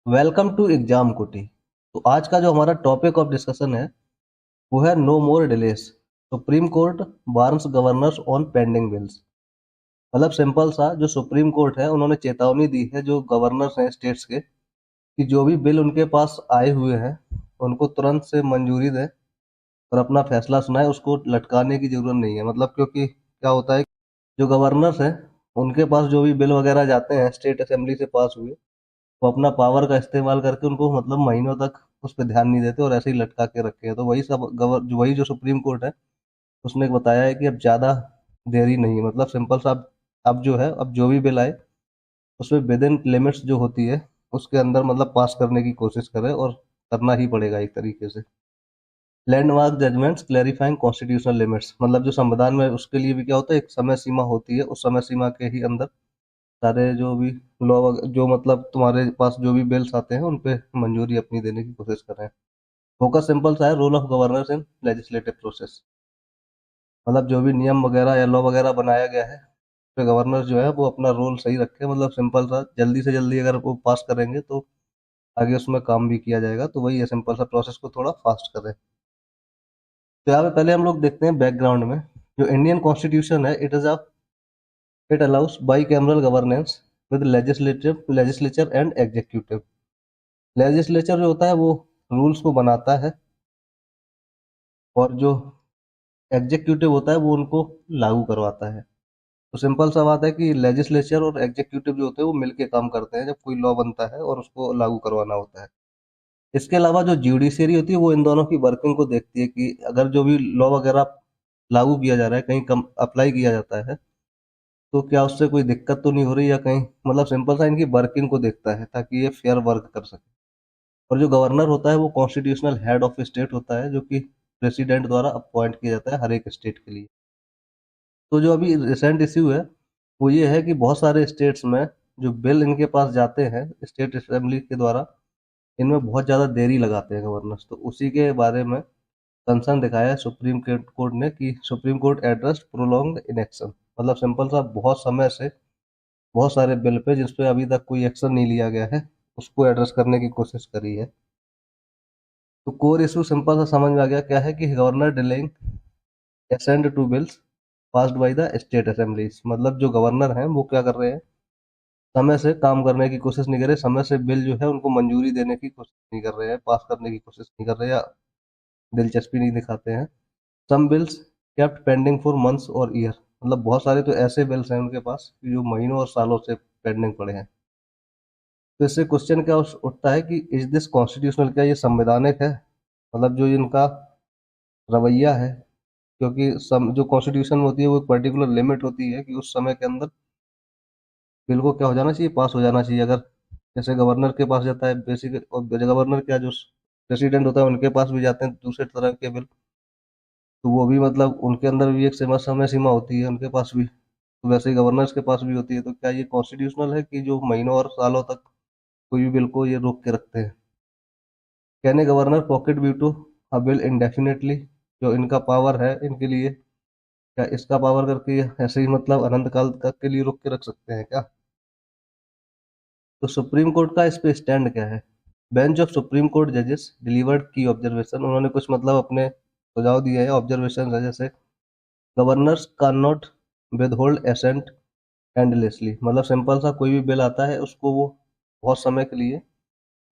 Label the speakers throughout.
Speaker 1: Welcome to exam कुटी। तो आज का जो हमारा टॉपिक ऑफ डिस्कशन है वो है no more delays. Supreme court warns governors on pending bills. मतलब सिंपल सा जो सुप्रीम कोर्ट है उन्होंने चेतावनी दी है जो गवर्नर्स हैं स्टेट्स के कि जो भी बिल उनके पास आए हुए हैं उनको तुरंत से मंजूरी दें और अपना फैसला सुनाए। उसको लटकाने की जरूरत नहीं है। मतलब क्योंकि क्या होता है, जो गवर्नर्स हैं उनके पास जो भी बिल वगैरह जाते हैं स्टेट असेंबली से पास हुए, वो अपना पावर का इस्तेमाल करके उनको मतलब महीनों तक उस पर ध्यान नहीं देते और ऐसे ही लटका के रखे हैं। तो वही सब वही जो सुप्रीम कोर्ट है उसने बताया है कि अब ज़्यादा देरी नहीं, मतलब सिंपल सा अब जो है, अब जो भी बिल आए उसमें विद इन लिमिट्स जो होती है उसके अंदर मतलब पास करने की कोशिश करें, और करना ही पड़ेगा एक तरीके से। Landmark judgments clarifying constitutional limits, मतलब जो संविधान में उसके लिए भी क्या होता है, एक समय सीमा होती है, उस समय सीमा के ही अंदर सारे जो भी लॉ जो मतलब तुम्हारे पास जो भी बिल्स आते हैं उन पे मंजूरी अपनी देने की कोशिश कर रहे हैं। फोकस सिंपल सा है, role of governors in legislative process. मतलब जो भी नियम वगैरह या लॉ वगैरह बनाया गया है उस पे गवर्नर जो है वो अपना रोल सही रखे। मतलब सिंपल सा जल्दी से जल्दी अगर वो पास करेंगे तो आगे उसमें काम भी किया जाएगा। तो वही है, सिंपल सा प्रोसेस को थोड़ा फास्ट करें। तो यहाँ पे पहले हम लोग देखते हैं बैकग्राउंड में। जो इंडियन कॉन्स्टिट्यूशन है, it allow us by cameral governance with legislature and executive. Legislature जो होता है वो रूल्स को बनाता है, और जो एग्जीक्यूटिव होता है वो उनको लागू करवाता है। तो सिंपल सा बात है कि लेजिस्लेचर और एग्जीक्यूटिव जो होते हैं वो मिलके काम करते हैं जब कोई लॉ बनता है और उसको लागू करवाना होता है। इसके अलावा जो ज्यूडिशरी होती है वो इन दोनों की वर्किंग को देखती है कि अगर जो भी लॉ वगैरह लागू किया जा रहा है, कहीं कम अप्लाई किया जाता है, तो क्या उससे कोई दिक्कत तो नहीं हो रही, या कहीं मतलब सिंपल सा इनकी वर्किंग को देखता है ताकि ये फेयर वर्क कर सके। और जो गवर्नर होता है वो कॉन्स्टिट्यूशनल हेड ऑफ स्टेट होता है, जो कि प्रेसिडेंट द्वारा अपॉइंट किया जाता है हर एक स्टेट के लिए। तो जो अभी रिसेंट इश्यू है वो ये है कि बहुत सारे स्टेट्स में जो बिल इनके पास जाते हैं स्टेट असेंबली के द्वारा, इनमें बहुत ज़्यादा देरी लगाते हैं गवर्नर्स। तो उसी के बारे में कंसर्न दिखाया है सुप्रीम कोर्ट ने कि supreme court address prolonged inaction. मतलब सिंपल सा बहुत समय से बहुत सारे बिल पे जिस पे अभी तक कोई एक्शन नहीं लिया गया है उसको एड्रेस करने की कोशिश करी है। तो कोर इशू सिंपल सा समझ में आ गया क्या है कि governor delaying assent to bills passed by the state assemblies. मतलब जो गवर्नर हैं वो क्या कर रहे हैं, समय से काम करने की कोशिश नहीं कर रहे, समय से बिल जो है उनको मंजूरी देने की कोशिश नहीं कर रहे हैं, पास करने की कोशिश नहीं कर रहे, या दिलचस्पी नहीं दिखाते हैं। Some bills kept pending for months और ईयर। मतलब बहुत सारे तो ऐसे बिल्स हैं उनके पास कि जो महीनों और सालों से पेंडिंग पड़े हैं। तो इससे क्वेश्चन क्या उठता है कि इज दिस कॉन्स्टिट्यूशनल, क्या ये संवैधानिक है? मतलब जो इनका रवैया है, क्योंकि जो कॉन्स्टिट्यूशन में होती है वो एक पर्टिकुलर लिमिट होती है कि उस समय के अंदर बिल को क्या हो जाना चाहिए, पास हो जाना चाहिए। अगर जैसे गवर्नर के पास जाता है बेसिक, और गवर्नर क्या जो प्रेसिडेंट होता है उनके पास भी जाते हैं दूसरे तरह के बिल, तो वो भी मतलब उनके अंदर भी एक समय सीमा होती है उनके पास भी, तो वैसे ही गवर्नर्स के पास भी होती है। तो क्या ये कॉन्स्टिट्यूशनल है कि जो महीनों और सालों तक कोई भी बिल को ये रोक के रखते हैं? Can a governor pocket veto a bill indefinitely? जो इनका पावर है इनके लिए, क्या इसका पावर करके ये ऐसे ही मतलब अनंत काल तक के लिए रोक के रख सकते हैं क्या? तो सुप्रीम कोर्ट का इस पे स्टैंड क्या है? बेंच ऑफ सुप्रीम कोर्ट जजेस डिलीवर्ड की ऑब्जर्वेशन, उन्होंने कुछ मतलब अपने सुझाव दिए हैं, ऑब्जर्वेशन है। जैसे governors can not withhold assent endlessly. मतलब सिंपल सा कोई भी बिल आता है उसको वो बहुत समय के लिए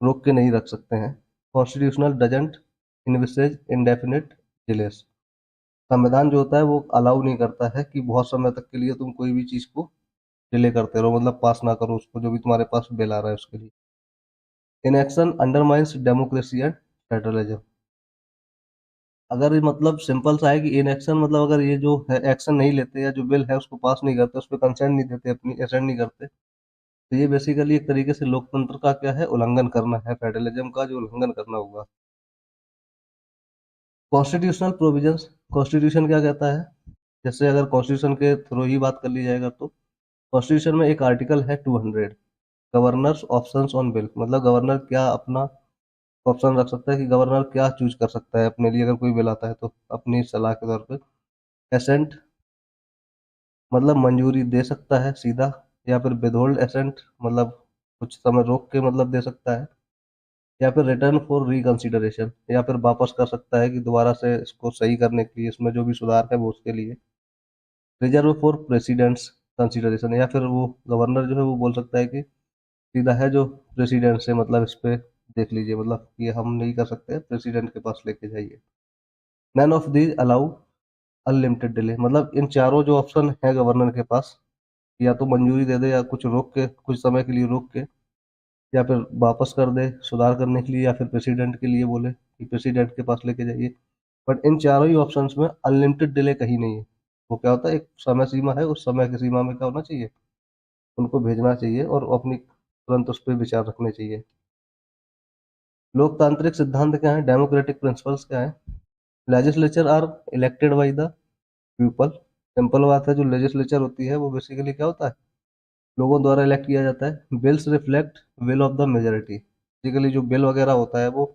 Speaker 1: रोक के नहीं रख सकते हैं। Constitutional doesn't envisage indefinite delays. संविधान जो होता है वो अलाउ नहीं करता है कि बहुत समय तक के लिए तुम कोई भी चीज को डिले करते रहो, मतलब पास ना करो उसको, जो भी तुम्हारे पास बिल आ रहा है उसके लिए। Inaction undermines democracy and federalism. अगर ये मतलब सिंपल सा है कि इनएक्शन मतलब अगर ये जो है एक्शन नहीं लेते या जो बिल है उसको पास नहीं करते, उस पर कंसेंट नहीं देते, अपनी एसेंट नहीं करते, तो ये बेसिकली एक तरीके से लोकतंत्र का क्या है, उल्लंघन करना है, फेडरलिज्म का जो उल्लंघन करना होगा। कॉन्स्टिट्यूशनल प्रोविजंस, कॉन्स्टिट्यूशन क्या कहता है? जैसे अगर कॉन्स्टिट्यूशन के थ्रू ही बात कर ली जाएगा तो कॉन्स्टिट्यूशन में एक आर्टिकल है 200, गवर्नर्स ऑप्शंस ऑन बिल। मतलब गवर्नर क्या अपना ऑप्शन रख सकता है कि गवर्नर क्या चूज कर सकता है अपने लिए, अगर कोई बिल आता है तो अपनी सलाह के तौर पे एसेंट, मतलब मंजूरी दे सकता है सीधा, या फिर विदहोल्ड एसेंट, मतलब कुछ समय रोक के मतलब दे सकता है। या फिर रिटर्न फॉर रिकंसिडरेशन, या फिर वापस कर सकता है कि दोबारा से इसको सही करने के लिए, इसमें जो भी सुधार है वो उसके लिए। रिजर्व फॉर प्रेसिडेंट्स कंसिडरेशन, या फिर वो गवर्नर जो है वो बोल सकता है कि सीधा है जो प्रेसिडेंट से, मतलब इस पे देख लीजिए, मतलब ये हम नहीं कर सकते, प्रेसिडेंट के पास लेके जाइए। None of these allow unlimited delay, मतलब इन चारों जो ऑप्शन है गवर्नर के पास, या तो मंजूरी दे दे, या कुछ रोक के, कुछ समय के लिए रोक के, या फिर वापस कर दे सुधार करने के लिए, या फिर प्रेसिडेंट के लिए बोले कि प्रेसिडेंट के पास लेके जाइए। बट इन चारों ही ऑप्शंस में अनलिमिटेड डिले कहीं नहीं है। वो क्या होता है, एक समय सीमा है, उस समय की सीमा में क्या होना चाहिए, उनको भेजना चाहिए और अपनी तुरंत उस पर विचार रखने चाहिए। लोकतांत्रिक सिद्धांत क्या है, डेमोक्रेटिक प्रिंसिपल्स क्या है। Legislature are elected by the people. Simple बात है, जो लेजिस्लेचर होती है वो बेसिकली क्या होता है, लोगों द्वारा इलेक्ट किया जाता है। Bills reflect will of the majority, basically जो बिल वगैरह होता है वो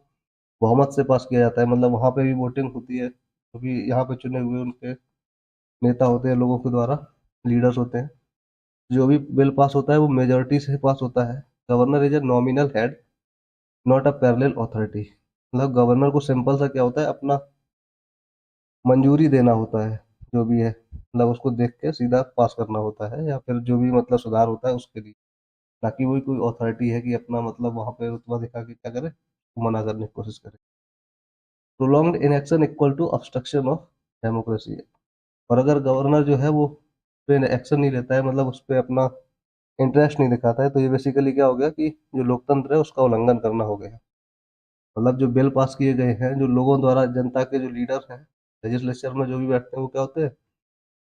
Speaker 1: बहुमत से पास किया जाता है, मतलब वहाँ पे भी वोटिंग होती है, क्योंकि यहाँ पे चुने हुए उनके नेता होते हैं, लोगों के द्वारा लीडर्स होते हैं। जो भी बिल पास होता है वो मेजोरिटी से पास होता है। Governor is a nominal head, not a parallel authority, मतलब गवर्नर को सिंपल सा क्या होता है, अपना मंजूरी देना होता है, जो भी है मतलब उसको देख के सीधा पास करना होता है, या फिर जो भी मतलब सुधार होता है उसके लिए। ताकि वही कोई अथॉरिटी है कि अपना मतलब वहां पे रुतबा दिखा के क्या करे, मना करने की कोशिश करे। Prolonged inaction equal to obstruction of democracy. और अगर गवर्नर जो है वो पे एक्शन नहीं लेता है, मतलब उस पर अपना इंटरेस्ट नहीं दिखाता है, तो ये बेसिकली क्या हो गया कि जो लोकतंत्र है उसका उल्लंघन करना हो गया। मतलब जो बिल पास किए गए हैं, जो लोगों द्वारा, जनता के जो लीडर हैं, लेजिस्लेचर में जो भी बैठते हैं वो क्या होते हैं,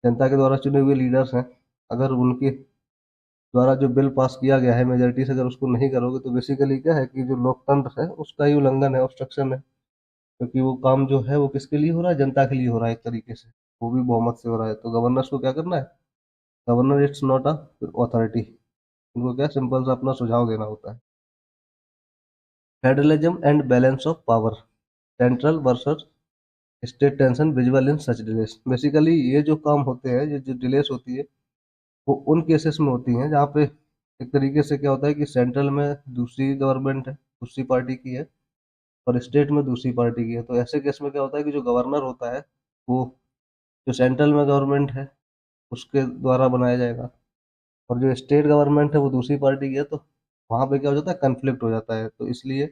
Speaker 1: जनता के द्वारा चुने हुए लीडर्स हैं। अगर उनके द्वारा जो बिल पास किया गया है मेजोरिटी से, अगर उसको नहीं करोगे तो बेसिकली क्या है कि जो लोकतंत्र है उसका ही उल्लंघन है, ऑब्स्ट्रक्शन है। क्योंकि वो काम जो है वो किसके लिए हो रहा है, जनता के लिए हो रहा है एक तरीके से, वो भी बहुमत से हो रहा है। तो गवर्नर्स को क्या करना है, governor it's not a authority, उनको क्या सिंपल सा अपना सुझाव देना होता है। Federalism and balance of power, central versus state tension visual in such delays. Basically ये जो काम होते हैं, ये जो डिलेस होती है, वो उन केसेस में होती हैं जहाँ पे एक तरीके से क्या होता है कि सेंट्रल में दूसरी गवर्नमेंट है, दूसरी पार्टी की है, और स्टेट में दूसरी पार्टी की है। तो ऐसे केस में क्या होता है कि जो गवर्नर होता है वो जो सेंट्रल में गवर्नमेंट है उसके द्वारा बनाया जाएगा, और जो स्टेट गवर्नमेंट है वो दूसरी पार्टी की है। तो वहाँ पे क्या हो जाता है, कन्फ्लिक्ट हो जाता है। तो इसलिए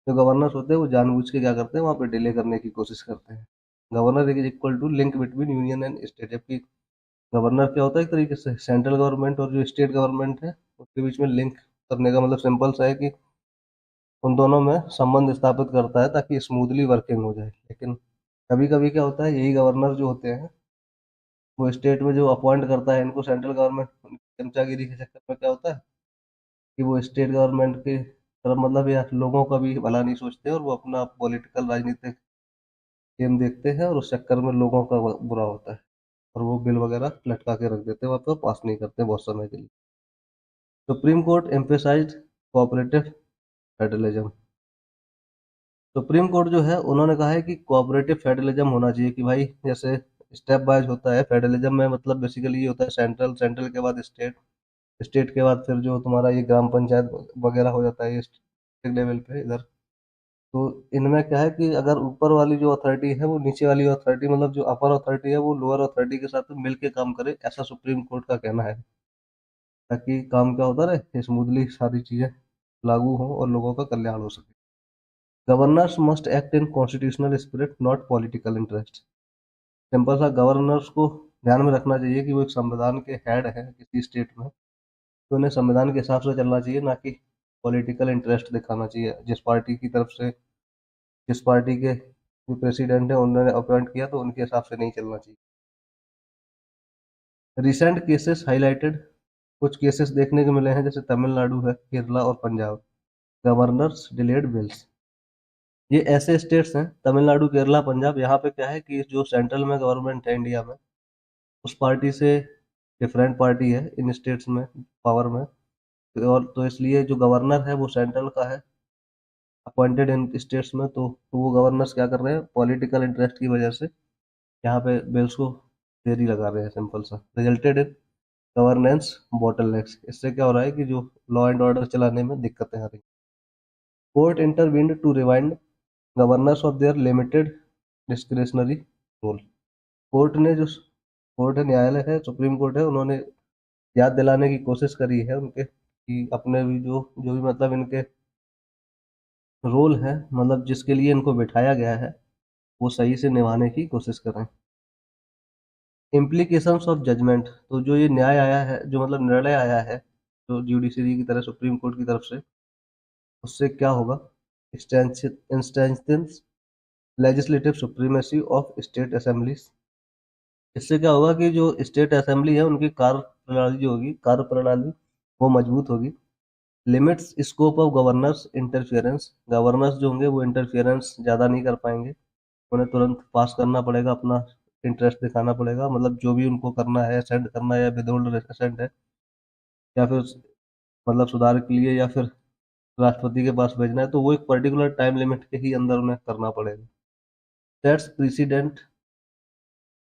Speaker 1: जो गवर्नर्स होते हैं वो जानबूझ के क्या करते हैं, वहाँ पे डिले करने की कोशिश करते हैं। Governor is equal to link between union and state, जबकि गवर्नर क्या होता है एक तरीके से सेंट्रल गवर्नमेंट और जो स्टेट गवर्नमेंट है उसके बीच में लिंक करने का मतलब सिंपल सा है कि उन दोनों में संबंध स्थापित करता है ताकि स्मूथली वर्किंग हो जाए। लेकिन कभी कभी क्या होता है, यही गवर्नर जो होते हैं वो स्टेट में जो अपॉइंट करता है इनको सेंट्रल गवर्नमेंट, चमचागिरी के चक्कर में क्या होता है कि वो स्टेट गवर्नमेंट के तरफ, मतलब यार लोगों का भी भला नहीं सोचते, और वो अपना पॉलिटिकल राजनीतिक गेम देखते हैं, और उस चक्कर में लोगों का बुरा होता है, और वो बिल वगैरह लटका के रख देते हैं, वहाँ पर पास नहीं करते बहुत समय के लिए। Supreme court emphasize cooperative federalism. Supreme court जो है उन्होंने कहा है कि कोऑपरेटिव फेडरलिज्म होना चाहिए, कि भाई जैसे स्टेप वाइज होता है फेडरलिज्म में, मतलब बेसिकली ये होता है सेंट्रल, सेंट्रल के बाद स्टेट, स्टेट के बाद फिर जो तुम्हारा ये ग्राम पंचायत वगैरह हो जाता है ये स्टेट लेवल पे इधर। तो इनमें क्या है कि अगर ऊपर वाली जो अथॉरिटी है वो नीचे वाली अथॉरिटी, मतलब जो अपर अथॉरिटी है वो लोअर अथॉरिटी के साथ मिल के काम करे, ऐसा सुप्रीम कोर्ट का कहना है। ताकि काम क्या होता रहे, स्मूथली सारी चीजें लागू हो और लोगों का कल्याण हो सके। Governors must act in constitutional spirit not political interest. Simple सा, गवर्नर्स को ध्यान में रखना चाहिए कि वो एक संविधान के हेड है किसी स्टेट में, तो उन्हें संविधान के हिसाब से चलना चाहिए, ना कि पॉलिटिकल इंटरेस्ट दिखाना चाहिए। जिस पार्टी की तरफ से, जिस पार्टी के जो प्रेसिडेंट है उन्होंने अपॉइंट किया तो उनके हिसाब से नहीं चलना चाहिए। रिसेंट केसेस हाईलाइटेड, कुछ केसेस देखने को मिले हैं जैसे तमिलनाडु है, केरला और पंजाब। गवर्नर्स डिलेड बिल्स, ये ऐसे स्टेट्स हैं तमिलनाडु, केरला, पंजाब, यहाँ पे क्या है कि जो सेंट्रल में गवर्नमेंट है इंडिया में, उस पार्टी से डिफरेंट पार्टी है इन स्टेट्स में पावर में। और तो इसलिए जो गवर्नर है वो सेंट्रल का है, अपॉइंटेड इन स्टेट्स में। तो वो गवर्नर्स क्या कर रहे हैं, पॉलिटिकल इंटरेस्ट की वजह से यहाँ पे बिल्स को देरी लगा रहे हैं, सिंपल सा। रिजल्टेड इन गवर्नेंस बॉटलनेक्स, इससे क्या हो रहा है कि जो लॉ एंड ऑर्डर चलाने में दिक्कतें आ रही हैं। Court intervened to rewind governors of their limited discretionary role. Court ने जो कोर्ट है, न्यायालय है, सुप्रीम कोर्ट है, उन्होंने याद दिलाने की कोशिश करी है उनके कि अपने भी जो जो भी मतलब इनके रोल है, मतलब जिसके लिए इनको बिठाया गया है, वो सही से निभाने की कोशिश करें। इम्प्लीकेशंस ऑफ जजमेंट, तो जो ये न्याय आया है, जो मतलब निर्णय आया है जो जुडिशरी की तरह सुप्रीम कोर्ट की तरफ से, उससे क्या होगा? Instance legislative supremacy of state assemblies. इससे क्या होगा कि जो स्टेट असेंबली है उनकी कार्य प्रणाली जो होगी, कार्य प्रणाली वो मजबूत होगी। Limits scope of governors interference, governors जो होंगे वो इंटरफियरेंस ज़्यादा नहीं कर पाएंगे, उन्हें तुरंत पास करना पड़ेगा, अपना इंटरेस्ट दिखाना पड़ेगा, मतलब जो भी उनको करना है, असेंट करना है या विदहोल्ड असेंट है, या फिर मतलब सुधार के लिए या फिर राष्ट्रपति के पास भेजना है, तो वो एक पर्टिकुलर टाइम लिमिट के ही अंदर उन्हें करना पड़ेगा। Sets president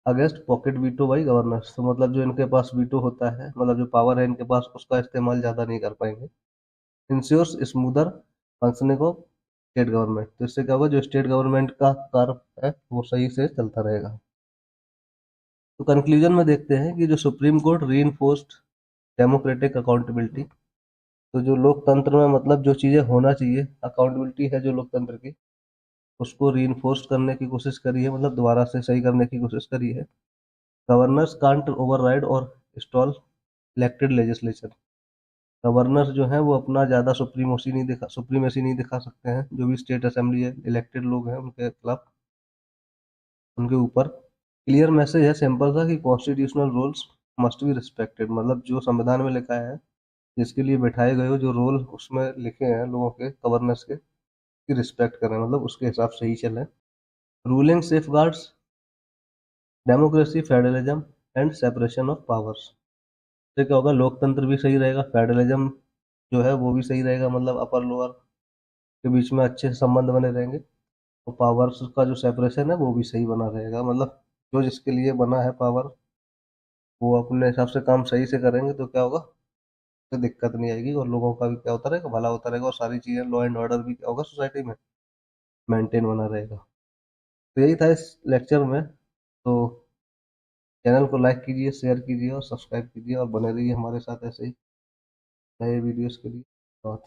Speaker 1: against pocket veto by governors, तो मतलब जो इनके पास वीटो होता है, मतलब जो पावर है इनके पास, उसका इस्तेमाल ज़्यादा नहीं कर पाएंगे। Ensures smoother functioning of state government, तो इससे क्या होगा, जो स्टेट गवर्नमेंट का कार्य है वो सही से चलता रहेगा। तो कंक्लूजन में देखते हैं कि जो supreme court reinforced democratic accountability, तो जो लोकतंत्र में मतलब जो चीज़ें होना चाहिए, अकाउंटेबिलिटी है जो लोकतंत्र की, उसको रीइंफोर्स करने की कोशिश करी है, मतलब दोबारा से सही करने की कोशिश करी है। गवर्नर्स कांट ओवरराइड और स्टॉल इलेक्टेड लेजिस्लेचर, गवर्नर्स जो हैं वो अपना ज़्यादा सुप्रीमेसी नहीं दिखा सकते हैं, जो भी स्टेट असेंबली है, इलेक्टेड लोग हैं उनके खिलाफ, उनके ऊपर। क्लियर मैसेज है सिंपल सा कि constitutional rules must be respected, मतलब जो संविधान में लिखा है, जिसके लिए बैठाए गए हो, जो रोल उसमें लिखे हैं लोगों के, गवर्नेंस के, की रिस्पेक्ट करें, मतलब उसके हिसाब से ही चलें। Ruling safeguards democracy, federalism and separation of powers, इससे क्या होगा, लोकतंत्र भी सही रहेगा, फेडरलिज्म जो है वो भी सही रहेगा, मतलब अपर लोअर के बीच में अच्छे से संबंध बने रहेंगे, और पावर्स का जो सेपरेशन है वो भी सही बना रहेगा, मतलब जो जिसके लिए बना है पावर, वो अपने हिसाब से काम सही से करेंगे, तो क्या होगा, कोई दिक्कत नहीं आएगी, और लोगों का भी क्या होता रहेगा, भला होता रहेगा, और सारी चीज़ें, लॉ एंड ऑर्डर भी क्या होगा सोसाइटी में मेंटेन बना रहेगा। तो यही था इस लेक्चर में। तो चैनल को लाइक कीजिए, शेयर कीजिए और सब्सक्राइब कीजिए, और बने रहिए हमारे साथ ऐसे ही नए वीडियोस के लिए। धन्यवाद।